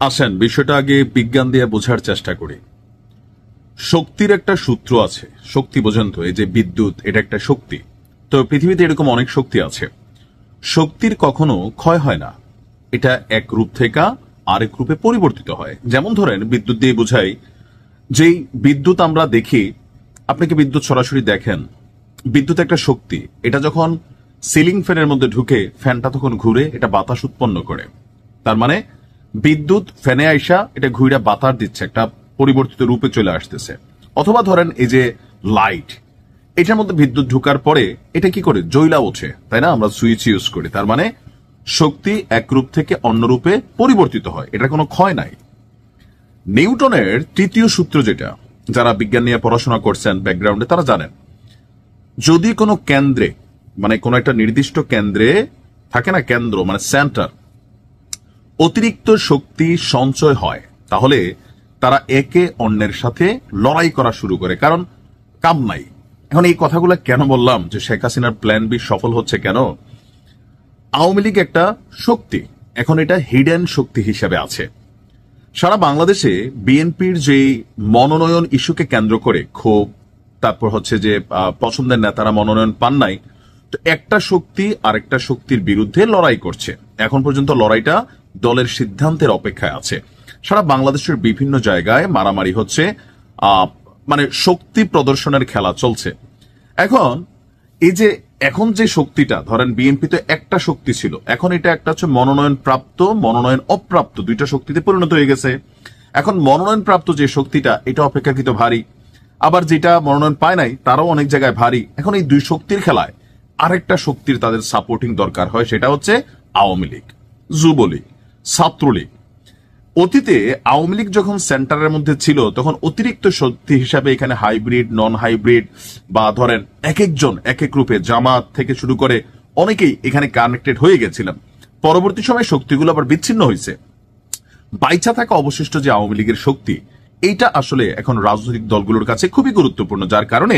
আসেন বিষয়টা আগে বিজ্ঞান দিয়ে বোঝার চেষ্টা করি। শক্তির একটা সূত্র আছে, শক্তি বোঝেন তো, এই যে বিদ্যুৎ, এটা একটা শক্তি। তো পৃথিবীতে এরকম অনেক শক্তি আছে। শক্তির কখনো ক্ষয় হয় না, এটা এক রূপ থেকে আরেক রূপে পরিবর্তিত হয়। যেমন ধরেন বিদ্যুৎ দিয়ে বোঝাই, যেই বিদ্যুৎ আমরা দেখি, আপনাকে বিদ্যুৎ সরাসরি দেখেন, বিদ্যুৎ একটা শক্তি। এটা যখন সিলিং ফ্যানের মধ্যে ঢুকে ফ্যানটা তখন ঘুরে, এটা বাতাস উৎপন্ন করে। তার মানে বিদ্যুৎ ফ্যানে আইসা এটা ঘুরে বাতাস দিচ্ছে, একটা পরিবর্তিত রূপে চলে আসতেছে। অথবা ধরেন এই যে লাইট, এটার মধ্যে বিদ্যুৎ ঢুকার পরে এটা কি করে জ্বলা ওঠে, তাই না? আমরা সুইচ ইউজ করি। তার মানে শক্তি এক রূপ থেকে অন্য রূপে পরিবর্তিত হয়, এটা কোনো ক্ষয় নাই। নিউটনের তৃতীয় সূত্র, যেটা যারা বিজ্ঞান নিয়ে পড়াশোনা করছেন ব্যাকগ্রাউন্ডে তারা জানেন, যদি কোনো কেন্দ্রে, মানে কোনো একটা নির্দিষ্ট কেন্দ্রে থাকে না, কেন্দ্র মানে সেন্টার, অতিরিক্ত শক্তি সঞ্চয় হয়, তাহলে তারা একে অন্যের সাথে লড়াই করা শুরু করে, কারণ কাম নাই। এখন এই কথাগুলো কেন বললাম, যে শেখ হাসিনার প্ল্যান বি সফল হচ্ছে কেন? আওয়ামী লীগ একটা শক্তি, এখন এটা হিডেন শক্তি হিসেবে আছে। সারা বাংলাদেশে বিএনপির যে মনোনয়ন ইস্যুকে কেন্দ্র করে ক্ষোভ, তারপর হচ্ছে যে পছন্দের নেতারা মনোনয়ন পান নাই, তো একটা শক্তি আরেকটা শক্তির বিরুদ্ধে লড়াই করছে। এখন পর্যন্ত লড়াইটা দলের সিদ্ধান্তের অপেক্ষায় আছে। সারা বাংলাদেশের বিভিন্ন জায়গায় মারামারি হচ্ছে, মানে শক্তি প্রদর্শনের খেলা চলছে। এখন এই যে এখন যে শক্তিটা, ধরেন বিএনপি তো একটা শক্তি ছিল, এখন এটা একটা হচ্ছে মনোনয়ন প্রাপ্ত, মনোনয়ন অপ্রাপ্ত, দুইটা শক্তিতে পরিণত হয়ে গেছে। এখন মনোনয়ন প্রাপ্ত যে শক্তিটা, এটা অপেক্ষাকৃত ভারী, আবার যেটা মনোনয়ন পায় নাই তারাও অনেক জায়গায় ভারী। এখন এই দুই শক্তির খেলায় আরেকটা শক্তির তাদের সাপোর্টিং দরকার হয়, সেটা হচ্ছে আওয়ামী লীগ, যুবলীগ, ছাত্রলীগ। অতীতে আওয়ামী লীগ যখন সেন্টারের মধ্যে ছিল, তখন অতিরিক্ত শক্তি হিসাবে এখানে হাইব্রিড, নন হাইব্রিড, বা ধরেন এক একজন এক এক রূপে, জামাত থেকে শুরু করে অনেকেই এখানে কানেক্টেড হয়ে গেছিলেন। পরবর্তী সময়ে শক্তিগুলো আবার বিচ্ছিন্ন হয়েছে। বাইচা থাকা অবশিষ্ট যে আওয়ামী লীগের শক্তি, এইটা আসলে এখন রাজনৈতিক দলগুলোর কাছে খুবই গুরুত্বপূর্ণ, যার কারণে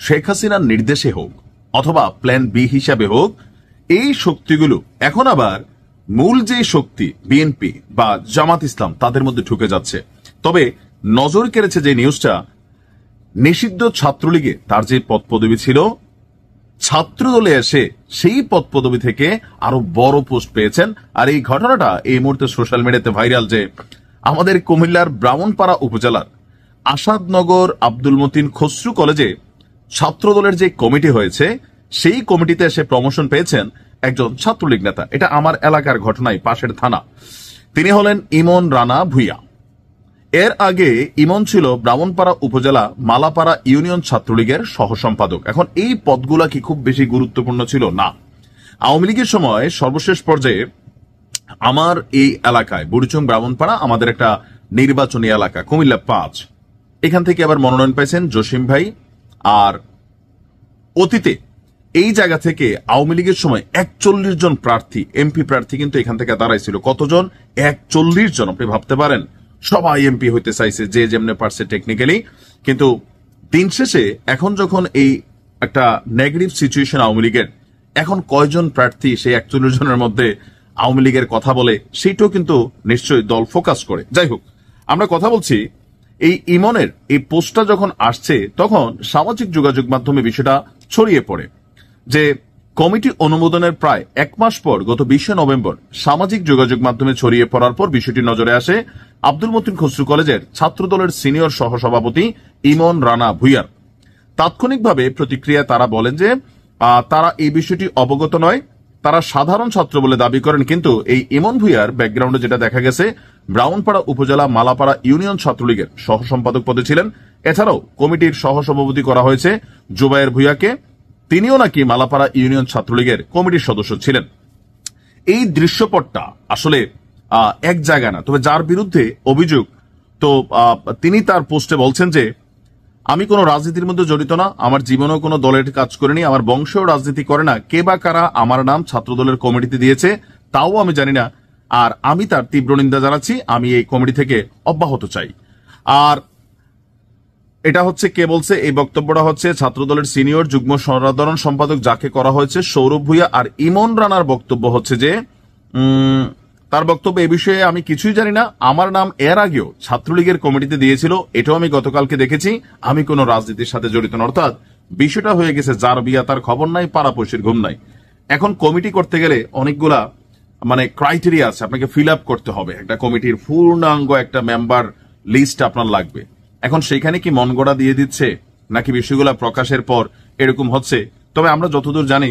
শেখ হাসিনার নির্দেশে হোক অথবা প্ল্যান বি হিসাবে হোক, এই শক্তিগুলো এখন আবার মূল যে শক্তি বিএনপি বা জামাত ইসলাম তাদের মধ্যে ঢুকে যাচ্ছে। তবে নজর কেড়েছে যে নিউজটা, নিষিদ্ধ ছাত্রলীগে তার যে পদ পদবি ছিল, ছাত্র দলে এসে সেই পদ পদবি থেকে আরো বড় পোস্ট পেয়েছেন। আর এই ঘটনাটা এই মুহূর্তে সোশ্যাল মিডিয়াতে ভাইরাল, যে আমাদের কুমিল্লার ব্রাহ্মণপাড়া উপজেলার আসাদনগর আব্দুল মতিন খসরু কলেজে ছাত্র দলের যে কমিটি হয়েছে, সেই কমিটিতে এসে প্রমোশন পেয়েছেন একজন ছাত্রলীগ নেতা। এটা আমার এলাকার ঘটনায়, পাশের থানা। তিনি হলেন ইমন রানা ভুইয়া। এর আগে ইমন ছিল ব্রাহ্মণপাড়া উপজেলা মালাপাড়া ইউনিয়ন ছাত্রলীগের সহসম্পাদক। এখন এই পদগুলা কি খুব বেশি গুরুত্বপূর্ণ ছিল? না। আওয়ামী লীগের সময় সর্বশেষ পর্যায়ে আমার এই এলাকায় বুড়িচং ব্রাহ্মণপাড়া আমাদের একটা নির্বাচনী এলাকা, কুমিল্লা 5, এখান থেকে আবার মনোনয়ন পাইছেন জসিম ভাই। আর অতীতে এই জায়গা থেকে আওয়ামী লীগের সময় 41 জন প্রার্থী, এমপি প্রার্থী কিন্তু এখান থেকে দাঁড়াইছিল। কতজন? 41 জন। আপনি ভাবতে পারেন, সবাই এমপি হইতে চাইছে, যে যেমনে পারছে টেকনিক্যালি। কিন্তু দিন শেষে এখন যখন এই একটা নেগেটিভ সিচুয়েশন আওয়ামী লীগের, এখন কয়জন প্রার্থী সেই 41 জনের মধ্যে আওয়ামী লীগের কথা বলে, সেইটাও কিন্তু নিশ্চয়ই দল ফোকাস করে। যাই হোক, আমরা কথা বলছি এই ইমনের এই পোস্টটা যখন আসছে, তখন সামাজিক যোগাযোগ মাধ্যমে বিষয়টা ছড়িয়ে পড়ে, যে কমিটি অনুমোদনের প্রায় 1 মাস পর গত 20 নভেম্বর সামাজিক যোগাযোগ মাধ্যমে ছড়িয়ে পড়ার পর বিষয়টি নজরে আসে আব্দুল মতিন খসরু কলেজের ছাত্র দলের সিনিয়র সহসভাপতি ইমন রানা ভুইয়ার। তাৎক্ষণিকভাবে প্রতিক্রিয়া তারা বলেন যে তারা এই বিষয়টি অবগত নয়, তারা সাধারণ ছাত্র বলে দাবি করেন। কিন্তু এই ইমন ভুইয়ার ব্যাকগ্রাউন্ডে যেটা দেখা গেছে, ব্রাহ্মণপাড়া উপজেলা মালাপাড়া ইউনিয়ন ছাত্রলীগের সহসম্পাদক পদে ছিলেন। এছাড়াও কমিটির সহসভাপতি করা হয়েছে জুবায়ের ভুইয়াকে, তিনিও নাকি মালাপাড়া ইউনিয়ন ছাত্রলীগের কমিটির সদস্য ছিলেন। এই দৃশ্যপটটা আসলে এক জায়গা না, তবে যার বিরুদ্ধে অভিযোগ, তো তিনি তার পোস্টে বলছেন যে আমি কোনো রাজনীতির মধ্যে জড়িত না, আমার জীবনেও কোনো দলের কাজ করিনি, আমার বংশও রাজনীতি করে না, কে বা কারা আমার নাম ছাত্র দলের কমিটিতে দিয়েছে তাও আমি জানি না, আর আমি তার তীব্র নিন্দা জানাচ্ছি, আমি এই কমিটি থেকে অব্যাহত চাই। আর এটা হচ্ছে কে বলছে, এই বক্তব্যটা হচ্ছে ছাত্রদলের সিনিয়র যুগ্ম সাধারণ সম্পাদক যাকে করা হয়েছে সৌরভ ভুইয়া। আর ইমন রানার বক্তব্য হচ্ছে যে তার বক্তব্য এ বিষয়ে আমি কিছুই জানি না, আমার নাম এর আগেও ছাত্রলীগের কমিটিতে দিয়েছিল, এটাও আমি গতকালকে দেখেছি, আমি কোনো রাজনীতির সাথে জড়িত না। অর্থাৎ বিষয়টা হয়ে গেছে যার বিয়া তার খবর নাই, পাড়াপড়শির ঘুম নাই। এখন কমিটি করতে গেলে অনেকগুলা ক্রাইটেরিয়া আছে, আপনাকে ফিল আপ করতে হবে, একটা কমিটির পূর্ণাঙ্গ একটা মেম্বার লিস্ট আপনার লাগবে। এখন সেখানে কি মন গড়া দিয়ে দিচ্ছে নাকি বিষয়গুলা প্রকাশের পর এরকম হচ্ছে? তবে আমরা যতদূর জানি,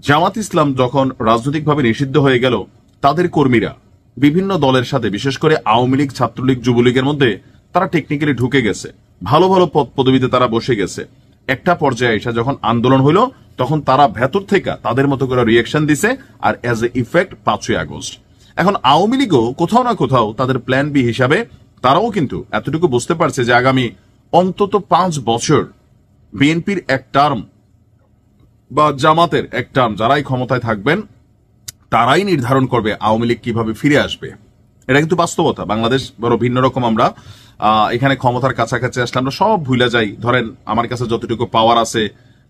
জামাত ইসলাম যখন রাজনৈতিকভাবে নিষিদ্ধ হয়ে গেল, তাদের কর্মীরা বিভিন্ন দলের সাথে, বিশেষ করে আওয়ামী লীগ, ছাত্রলীগ, যুবলীগের মধ্যে তারা টেকনিক্যালি ঢুকে গেছে, ভালো ভালো পদ পদবিতে তারা বসে গেছে। একটা পর্যায়ে এসে যখন আন্দোলন হইল, তখন তারা ভেতর থেকে তাদের মতো করে রিয়েকশন দিছে, আর এজ এ ইফেক্ট 5ই আগস্ট। এখন আওয়ামী লীগও কোথাও না কোথাও তাদের প্ল্যান বি হিসাবে তারাও কিন্তু এতটুকু বুঝতে পারছে যে আগামী অন্তত 5 বছর বিএনপির এক টার্ম বা জামাতের এক টার্ম যারাই ক্ষমতায় থাকবেন তারাই নির্ধারণ করবে আওয়ামী লীগ কিভাবে ফিরে আসবে। এটা কিন্তু বাস্তবতা। বাংলাদেশ বড় ভিন্ন রকম। আমরা এখানে ক্ষমতার কাছাকাছি আসলে আমরা সব ভুলে যাই। ধরেন আমার কাছে যতটুকু পাওয়ার আছে,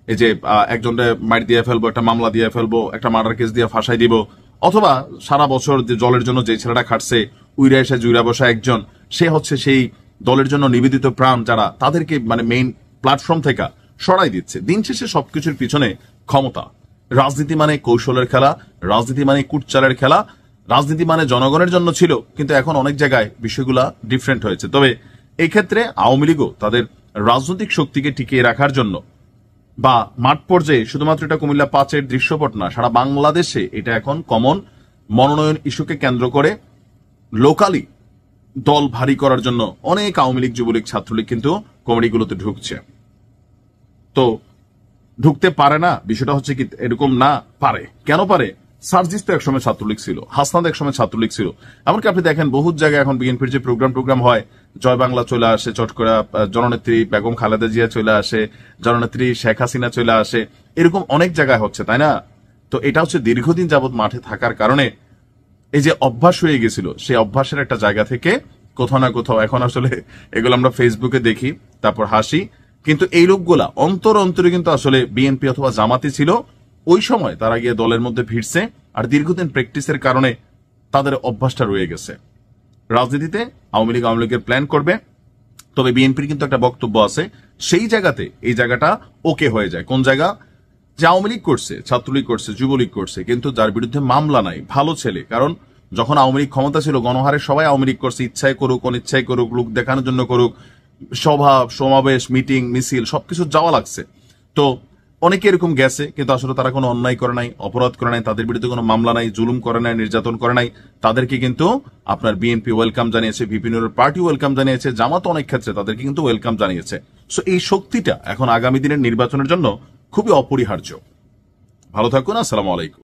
এই যে একজনের মাইট দিয়ে ফেলবো, একটা মামলা দিয়ে ফেলবো, একটা মার্ডার কেস দিয়ে ফাঁসাই দিব, অথবা সারা বছর যে দলের জন্য যে ছেলেটা খাটছে উইরা এসে জুইরা বসা একজন, সে হচ্ছে সেই দলের জন্য নিবেদিত প্রাণ, যারা তাদেরকে মেইন প্ল্যাটফর্ম থেকে সরাই দিচ্ছে। দিন শেষে সবকিছুর পিছনে ক্ষমতা। রাজনীতি মানে কৌশলের খেলা, রাজনীতি মানে কুটচালের খেলা, রাজনীতি মানে জনগণের জন্য ছিল, কিন্তু এখন অনেক জায়গায় বিষয়গুলা ডিফারেন্ট হয়েছে। তবে এই ক্ষেত্রে আওয়ামী লীগও তাদের রাজনৈতিক শক্তিকে টিকিয়ে রাখার জন্য বা মাঠ পর্যায়ে, শুধুমাত্র এটা কুমিল্লা 5-এর দৃশ্যপট না, সারা বাংলাদেশে এটা এখন কমন, মনোনয়ন ইস্যুকে কেন্দ্র করে লোকালি দল ভারী করার জন্য অনেক আওয়ামী লীগ, যুবলীগ, ছাত্রলীগ কিন্তু কমিটিগুলোতে ঢুকছে। তো ঢুকতে পারে না, বিষয়টা হচ্ছে কি এরকম না, পারে। কেন পারে? সার্জিস তো একসময় ছাত্রলীগ ছিল, হাসনাদ একসময় ছাত্রলীগ ছিল। এমনকি আপনি দেখেন বহুত জায়গায় এখন বিএনপির যে প্রোগ্রাম হয়, জয় বাংলা চলে আসে, চট করে জননেত্রী বেগম খালেদা জিয়া চলে আসে, জননেত্রী শেখ হাসিনা চলে আসে, এরকম অনেক জায়গায় হচ্ছে, তাই না? তো এটা হচ্ছে দীর্ঘদিন যাবৎ মাঠে থাকার কারণে এই যে অভ্যাস হয়ে গেছিল, সেই অভ্যাসের একটা জায়গা থেকে কোথাও না কোথাও এখন আসলে এগুলো আমরা ফেসবুকে দেখি, তারপর হাসি, কিন্তু এই লোকগুলা অন্তরে কিন্তু আসলে বিএনপি অথবা জামাতি ছিল। ওই সময় তারা গিয়ে দলের মধ্যে ভিড়ছে, আর দীর্ঘদিন প্র্যাকটিসের কারণে তাদের অভ্যাসটা রয়ে গেছে। রাজনীতিতে আওয়ামী লীগের প্ল্যান করবে, তবে বিএনপির কিন্তু একটা বক্তব্য আছে, সেই জায়গাতে এই জায়গাটা ওকে হয়ে যায়। কোন জায়গা? যে আওয়ামী লীগ করছে, ছাত্রলীগ করছে, যুবলীগ করছে, কিন্তু যার বিরুদ্ধে মামলা নাই, ভালো ছেলে। কারণ যখন আওয়ামী লীগ ক্ষমতা ছিল, গণহারে সবাই আওয়ামী লীগ করছে, ইচ্ছায় করুক অনিচ্ছায় করুক, লোক দেখানোর জন্য করুক, সভা সমাবেশ মিটিং মিছিল সবকিছু যাওয়া লাগছে। তো অনেকে এরকম গেছে, কিন্তু আসলে তারা কোনো অন্যায় করে নাই, অপরাধ করে নাই, তাদের বিরুদ্ধে কোনো মামলা নাই, জুলুম করে নাই, নির্যাতন করে নাই। তাদেরকে কিন্তু আপনার বিএনপি ওয়েলকাম জানিয়েছে, ভিপিনুর পার্টি ওয়েলকাম জানিয়েছে, জামাত অনেক ক্ষেত্রে তাদেরকে কিন্তু ওয়েলকাম জানিয়েছে। সো এই শক্তিটা এখন আগামী দিনের নির্বাচনের জন্য খুবই অপরিহার্য। ভালো থাকুন, আসসালামু আলাইকুম।